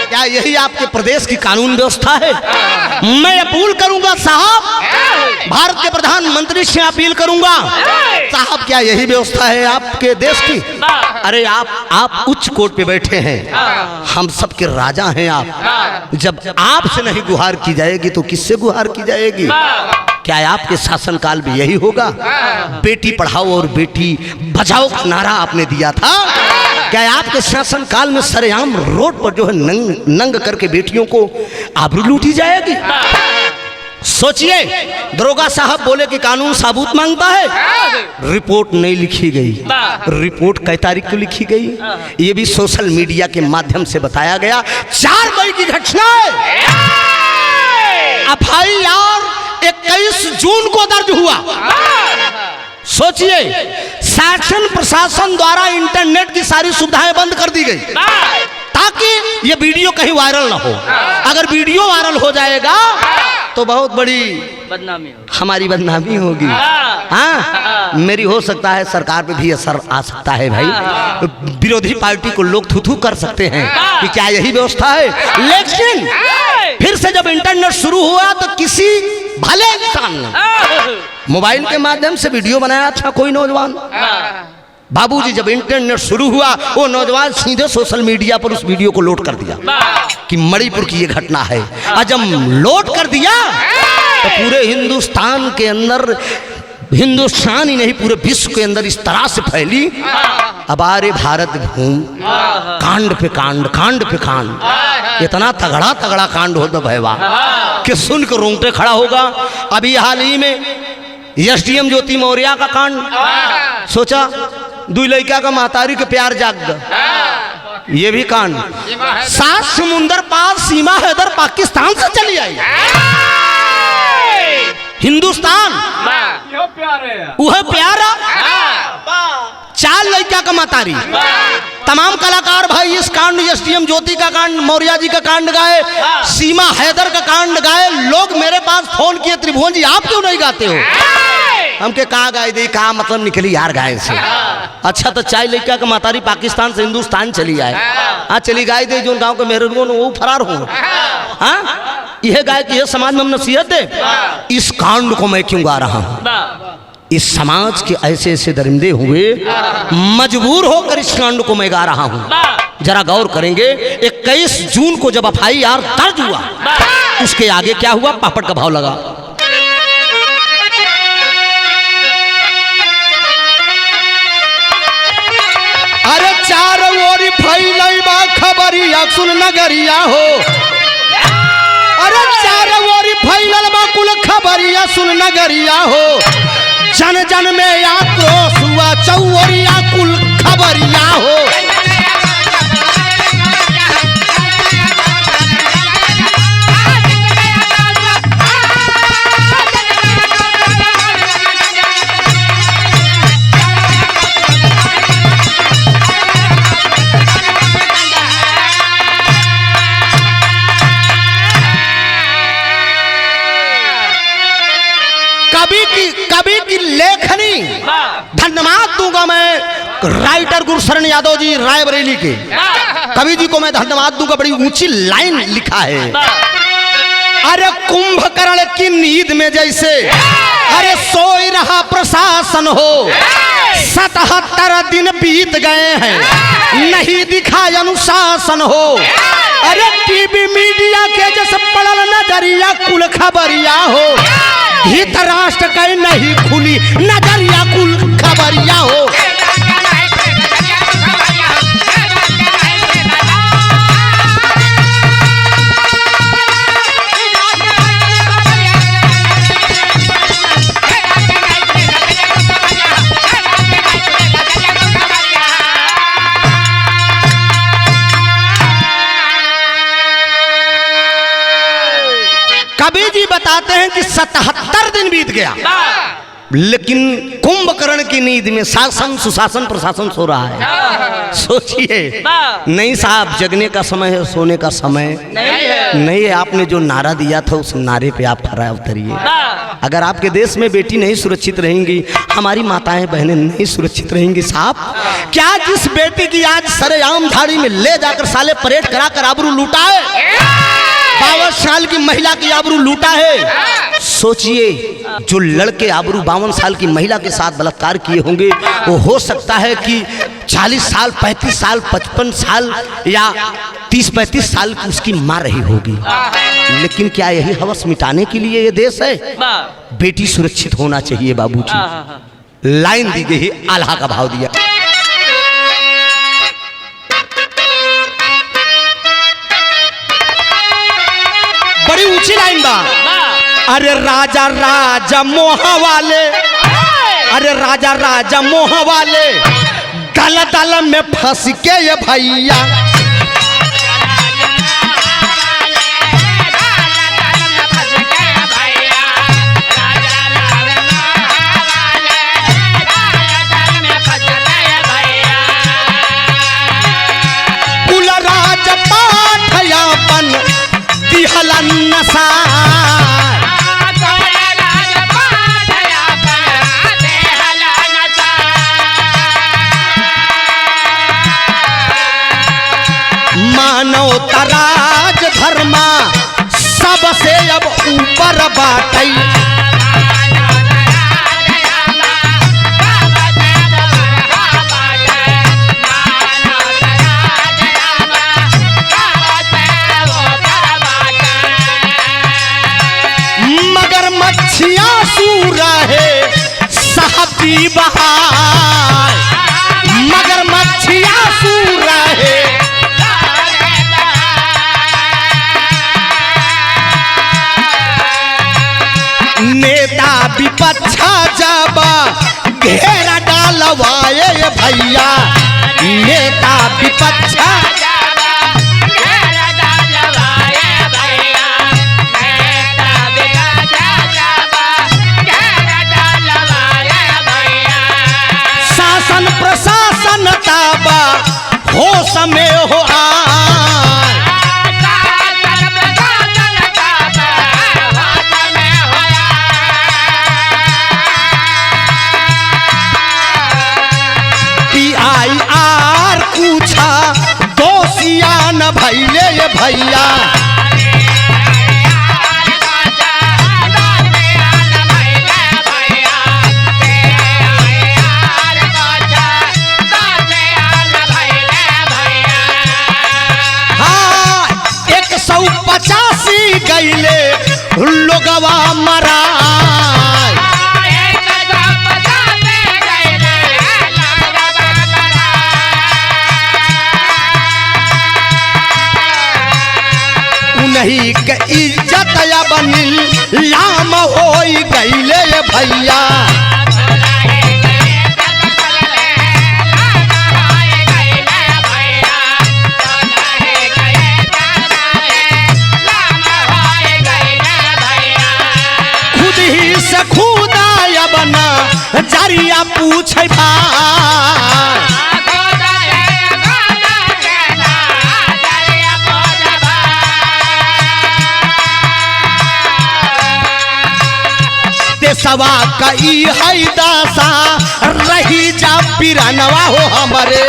क्या यही आपके प्रदेश की कानून व्यवस्था है? मैं अपील करूंगा साहब, भारत के प्रधानमंत्री से अपील करूंगा साहब, क्या यही व्यवस्था है आपके देश की? अरे आप उच्च कोर्ट पे बैठे हैं, हम सबके राजा हैं आप। जब आपसे नहीं गुहार की जाएगी तो किससे गुहार की जाएगी? क्या आपके शासन काल में यही होगा? बेटी पढ़ाओ और बेटी बचाओ का नारा आपने दिया था, क्या आपके शासन काल में सरेआम रोड पर जो है नंग करके बेटियों को आबरू लूटी जाएगी? सोचिए, दरोगा साहब बोले कि कानून साबूत मांगता है, रिपोर्ट नहीं लिखी गई। रिपोर्ट कई तारीख को लिखी गई? ये भी सोशल मीडिया के माध्यम से बताया गया। 4 मई की घटना है, FIR 21 जून को दर्ज हुआ। सोचिए, शासन प्रशासन द्वारा इंटरनेट की सारी सुविधाएं बंद कर दी गई ताकि ये वीडियो कहीं वायरल ना हो। अगर वीडियो वायरल हो जाएगा तो बहुत बड़ी बदनामी होगी, हमारी बदनामी होगी। हाँ, मेरी हो सकता है सरकार पे भी असर आ सकता है भाई, विरोधी पार्टी को लोग थू कर सकते हैं कि क्या यही व्यवस्था है। लेकिन फिर से जब इंटरनेट शुरू हुआ तो किसी भले इंसान ने मोबाइल के माध्यम से वीडियो बनाया था, कोई नौजवान बाबूजी, जब इंटरनेट शुरू हुआ वो नौजवान सीधे सोशल मीडिया पर उस वीडियो को लोड कर दिया कि मणिपुर की ये घटना है। और जब लोड कर दिया तो पूरे हिंदुस्तान के अंदर, हिंदुस्तान ही नहीं पूरे विश्व के अंदर इस तरह से फैली। अब आरे भारत घूम, कांड पे कांड, कांड पे कांड, इतना तगड़ा तगड़ा कांड होता भैया कि सुन कर रोंगटे खड़ा होगा। अभी हाल ही में SDM ज्योति मौर्य का कांड, सोचा 2 लड़का का महतारी के प्यार जाग गया, ये भी कांड। 7 समुंदर पार सीमा हैदर पाकिस्तान से चली आई, हिंदुस्तान वह प्यारा, 4 लड़का का महतारी। तमाम कलाकार भाई इस कांड, SDM ज्योति का कांड, मौर्य जी का कांड गाए, सीमा हैदर का कांड गाए। लोग मेरे पास फोन किए, त्रिभुवन जी आप क्यों नहीं गाते हो? हमके कहा गाय दी, कहा मतलब निकली यार गाय से। अच्छा तो 4 लड़का का महतारी पाकिस्तान से हिंदुस्तान चली आए, हाँ चली गाय दे, जो गाँव के मेरे वो फरार हो। हाँ, यह गाय की यह समाज में हम नसीहत है। इस कांड को मैं क्यों गा रहा हूँ? इस समाज के ऐसे ऐसे दरिंदे हुए, मजबूर होकर इस कांड को मैं गा रहा हूँ। जरा गौर करेंगे, 21 जून को जब FIR दर्ज हुआ, उसके आगे क्या हुआ? पापड़ का भाव लगा। अरे चारों ओर फैलई बा खबरिया सुन नगरिया हो, अरे चारों ओर फैलल बा कुल खबरिया सुन नगरिया हो, जन जन में आक्रोश हुआ चौरिया कुल खबरिया हो। कवि की लेखनी धन्यवाद दूंगा मैं राइटर गुरशरण यादव जी रायबरेली के, कवि जी को मैं धन्यवाद दूंगा, बड़ी ऊंची लाइन लिखा है। अरे कुंभकर्ण की नींद में जैसे अरे सोई रहा प्रशासन हो, 77 दिन बीत गए हैं नहीं दिखा अनुशासन हो। अरे टीवी मीडिया के जैसे पड़ल नजरिया कुल खबरिया हो, धृतराष्ट्र के नहीं खुली नजरिया कुल खबरिया हो। कवि जी बताते हैं कि 77 दिन बीत गया, लेकिन कुंभकर्ण की नींद में शासन सुशासन प्रशासन सो रहा है। सोचिए, नहीं साहब, जगने का समय है, सोने का समय नहीं है। आपने जो नारा दिया था उस नारे पे आप खरा उतरिए। अगर आपके देश में बेटी नहीं सुरक्षित रहेंगी, हमारी माताएं बहनें नहीं सुरक्षित रहेंगी साहब, क्या जिस बेटी की आज सरेआम झाड़ी में ले जाकर साले परेड कराकर आबरू लूटा है, 52 साल की महिला की आबरू लूटा है। सोचिए, जो लड़के आबरू 52 साल की महिला के साथ बलात्कार किए होंगे, वो हो सकता है कि 40 साल 35 साल 55 साल या 30-35 साल की उसकी माँ रही होगी। लेकिन क्या यही हवस मिटाने के लिए ये देश है? बेटी सुरक्षित होना चाहिए बाबूजी। लाइन दी गई, आल्हा का भाव दिया। बड़ी ऊंची लाइन बा। अरे राजा राजा मोह वाले, अरे राजा राजा मोह वाले, दल दल में फंस के ये भैया, कुल राज पाठयापन दिहलन नसा, मानवता राज धर्मा सबसे अब ऊपर बाटई, मगर मच्छिया सूरा है साहबी बहार, मगर मच्छिया सूरा है। नेता विपक्षा जाबा घेरा डालवाए भैया, नेता विपक्षा शासन प्रशासन ताबा हो समय हो PIR पूछा दोषिया न भैले ये भैया, हाँ 185 गईले लोगवा मरा, नहीं के इज्जत या बनिल लाम होई गईले भैया, खुद ही से खुदा या बना जरिया पूछे भाई, सवा कई है दासा रही जा पिरानवा हो हमारे,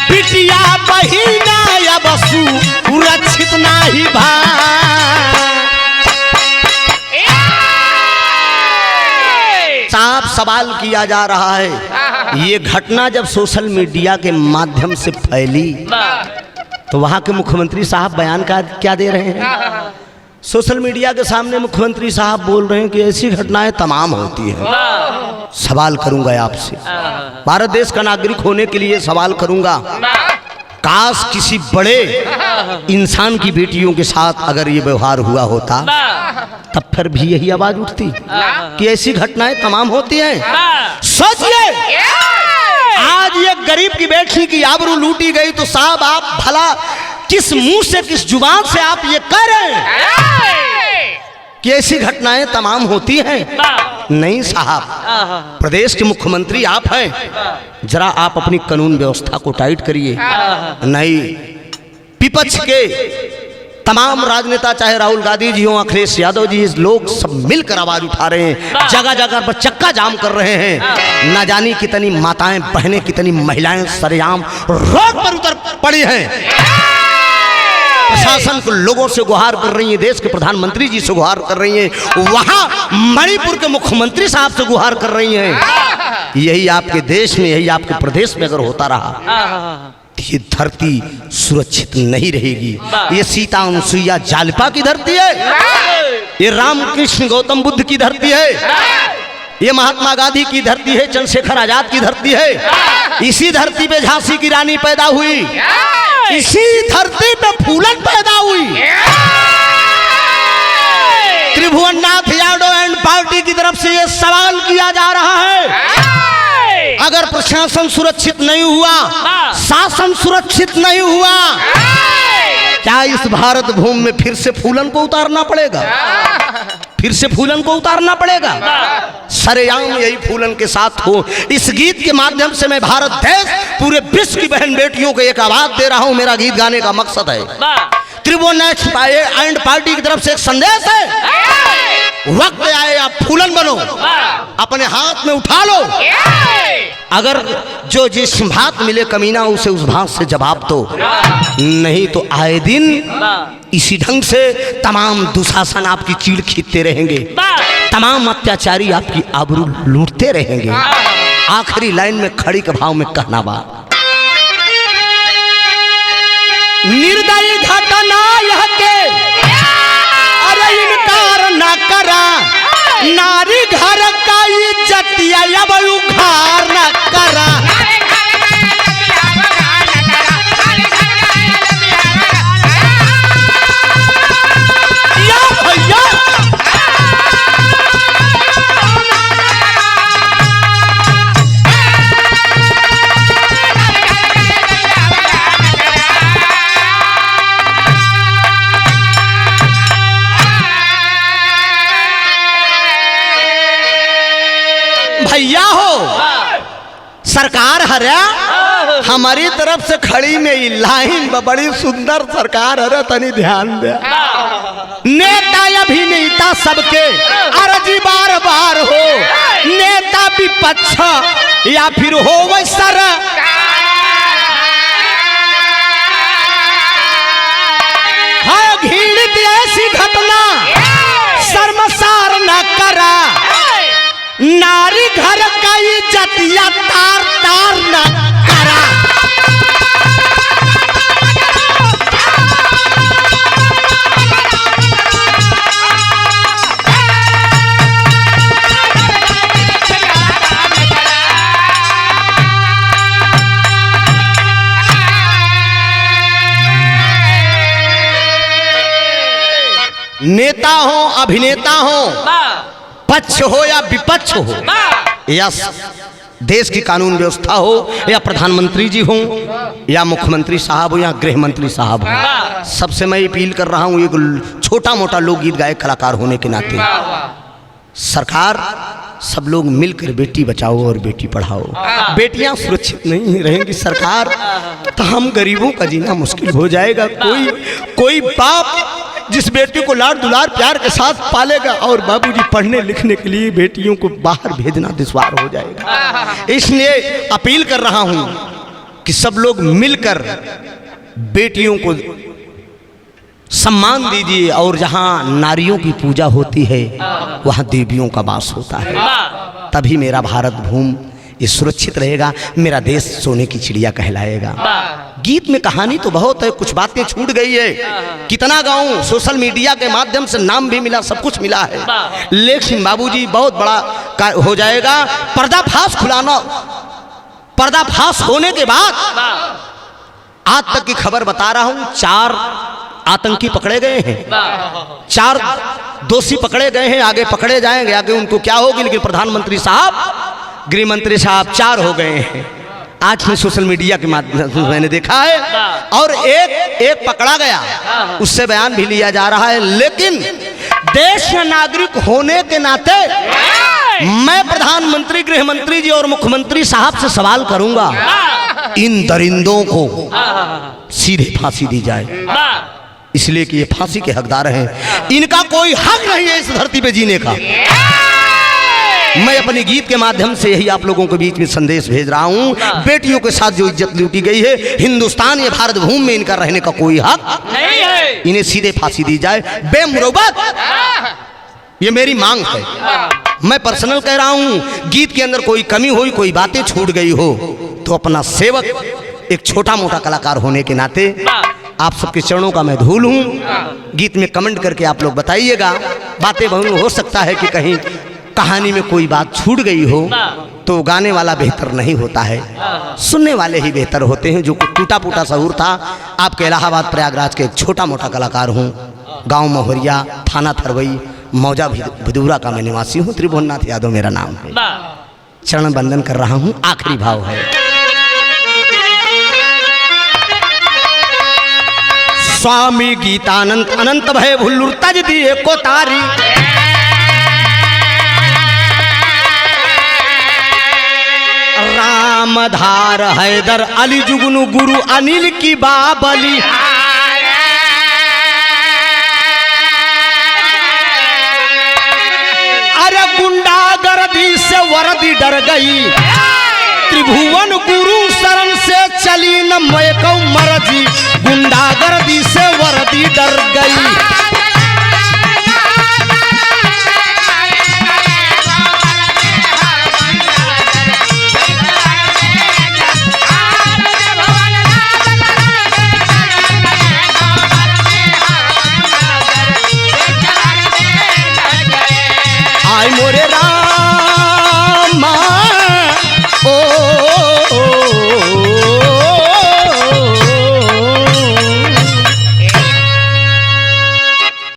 पिटिया बहिना या बसु सुरक्षित नहीं साफ सवाल किया जा रहा है। ये घटना जब सोशल मीडिया के माध्यम से फैली तो वहाँ के मुख्यमंत्री साहब बयान का क्या दे रहे हैं? सोशल मीडिया के सामने मुख्यमंत्री साहब बोल रहे हैं कि ऐसी घटनाएं तमाम होती हैं। सवाल करूंगा आपसे, भारत देश का नागरिक होने के लिए सवाल करूंगा, काश किसी बड़े इंसान की बेटियों के साथ अगर ये व्यवहार हुआ होता तब फिर भी यही आवाज उठती कि ऐसी घटनाएं तमाम होती हैं। सोचिए, आज आज ये गरीब की बेटी की आबरू लूटी गई तो साहब आप भला किस मुंह से, किस जुबान से आप ये कह रहे हैं कि ऐसी घटनाएं तमाम होती हैं? नहीं साहब, प्रदेश के मुख्यमंत्री आप हैं, जरा आप अपनी कानून व्यवस्था को टाइट करिए। नहीं, विपक्ष के तमाम राजनेता, चाहे राहुल गांधी जी हो, अखिलेश यादव जी, लोग सब मिलकर आवाज उठा रहे हैं, जगह जगह पर चक्का जाम कर रहे हैं। ना जानी कितनी माताएं बहनें, कितनी महिलाएं सरेआम रोड पर उतर पड़ी हैं। प्रशासन को लोगों से गुहार कर रही है, देश के प्रधानमंत्री जी से गुहार कर रही हैं, वहां मणिपुर के मुख्यमंत्री साहब से गुहार कर रही हैं। यही आपके देश में, यही आपके प्रदेश में अगर होता रहा, ये धरती सुरक्षित नहीं रहेगी। ये सीता अनुसुईया जालिपा की धरती है, ये रामकृष्ण गौतम बुद्ध की धरती है, ये महात्मा गांधी की धरती है, चंद्रशेखर आजाद की धरती है। इसी धरती पे झांसी की रानी पैदा हुई, इसी धरती पे फूलन पैदा हुई। त्रिभुवननाथ यादव एंड पार्टी की तरफ से ये सवाल किया जा रहा है, अगर प्रशासन सुरक्षित नहीं हुआ, शासन सुरक्षित नहीं हुआ, क्या इस भारत भूमि में फिर से फूलन को उतारना पड़ेगा? फिर से फूलन को उतारना पड़ेगा? सरेआम यही फूलन के साथ हो। इस गीत के माध्यम से मैं भारत देश, पूरे विश्व की बहन बेटियों को एक आवाज दे रहा हूं। मेरा गीत गाने का मकसद है, त्रिभुवननाथ एंड पार्टी की तरफ से एक संदेश है, वक्त आए आप फूलन बनो, अपने हाथ में उठा लो। अगर जो जिस भात मिले कमीना, उसे उस भात से जवाब दो, नहीं तो आए दिन इसी ढंग से तमाम दुशासन आपकी चीड़ खींचते रहेंगे, तमाम अत्याचारी आपकी आबरू लूटते रहेंगे। आखिरी लाइन में खड़ी के भाव में कहना बा, निर्दयी घटना यह के अरे इनकार न करा, नारी घर का इज्जतिया अब उघार न करा। भैया हो, सरकार हरा हमारी तरफ से खड़ी में लाइन बड़ी सुंदर सरकार हरे, तनी ध्यान दे। नेता अभिनेता सबके अर्जी बार बार हो, नेता विपक्ष या फिर हो वह सर, हाँ घृणित ऐसी घटना शर्मसार न करा, नारी घर का इज्जतिया तार तार न करा। नेता हो, अभिनेता हो, पक्ष हो या विपक्ष हो, या देश की कानून व्यवस्था हो, या प्रधानमंत्री जी हो, या मुख्यमंत्री साहब हो, या गृह मंत्री साहब हो, सबसे मैं अपील कर रहा हूं, एक छोटा मोटा लोकगीत गायक कलाकार होने के नाते, सरकार सब लोग मिलकर बेटी बचाओ और बेटी पढ़ाओ। बेटियां सुरक्षित नहीं रहेंगी सरकार, तो हम गरीबों का जीना मुश्किल हो जाएगा। कोई बाप जिस बेटी को लाड दुलार प्यार के साथ पालेगा, और बाबूजी पढ़ने लिखने के लिए बेटियों को बाहर भेजना दुश्वार हो जाएगा। इसलिए अपील कर रहा हूं कि सब लोग मिलकर बेटियों को सम्मान दीजिए, और जहां नारियों की पूजा होती है वहां देवियों का वास होता है। तभी मेरा भारत भूमि ये सुरक्षित रहेगा, मेरा देश सोने की चिड़िया कहलाएगा। गीत में कहानी तो बहुत है, कुछ बातें छूट गई है, कितना गाऊं, सोशल मीडिया के माध्यम से नाम भी मिला, सब कुछ मिला है, लेकिन बाबूजी बहुत बड़ा हो जाएगा। पर्दाफाश होने के बाद आज तक की खबर बता रहा हूं, 4 आतंकी पकड़े गए हैं, 4 दोषी पकड़े गए हैं, आगे पकड़े जाएंगे, आगे उनको क्या होगी, लेकिन प्रधानमंत्री साहब, गृह मंत्री साहब 4 हो गए हैं। आज में सोशल मीडिया के माध्यम से मैंने देखा है, और एक पकड़ा गया, उससे बयान भी लिया जा रहा है। लेकिन देश का नागरिक होने के नाते मैं प्रधानमंत्री, गृह मंत्री जी और मुख्यमंत्री साहब से सवाल करूंगा, इन दरिंदों को सीधे फांसी दी जाए, इसलिए कि ये फांसी के हकदार हैं। इनका कोई हक नहीं है इस धरती पे जीने का। मैं अपने गीत के माध्यम से यही आप लोगों के बीच में संदेश भेज रहा हूँ। बेटियों के साथ जो इज्जत लूटी गई है, हिंदुस्तान या भारत भूमि में इनका रहने का कोई हक नहीं है। इन्हें सीधे फांसी दी जाए बेमुरौवत, ये मेरी मांग है। मैं पर्सनल कह रहा हूँ, गीत के अंदर कोई कमी हुई, कोई बातें छूट गई हो तो अपना सेवक, एक छोटा मोटा कलाकार होने के नाते आप सबके चरणों का मैं धूल हूँ। गीत में कमेंट करके आप लोग बताइएगा। बातें बहुत हो सकता है कि कहीं कहानी में कोई बात छूट गई हो तो गाने वाला बेहतर नहीं होता है, सुनने वाले ही बेहतर होते हैं। जो टूटा फूटा शहूर था, आपके इलाहाबाद प्रयागराज के एक छोटा मोटा कलाकार हूँ, गांव मोहरिया, थाना थरवई, मौजा भदूरा का मैं निवासी हूँ। त्रिभुवननाथ यादव मेरा नाम है। चरण बंदन कर रहा हूँ, आखिरी भाव है। स्वामी गीतानंद अनंत भय भुल्लुर तज दिए को तारी, रामधार हैदर अली जुगनू गुरु अनिल की बाबली, अरे गुंडागर्दी से वर्दी डर गई, त्रिभुवन गुरु शरण से चली न मैं कौ मर्जी, गुंडागर्दी से वर्दी डर गई। आय मोरे राम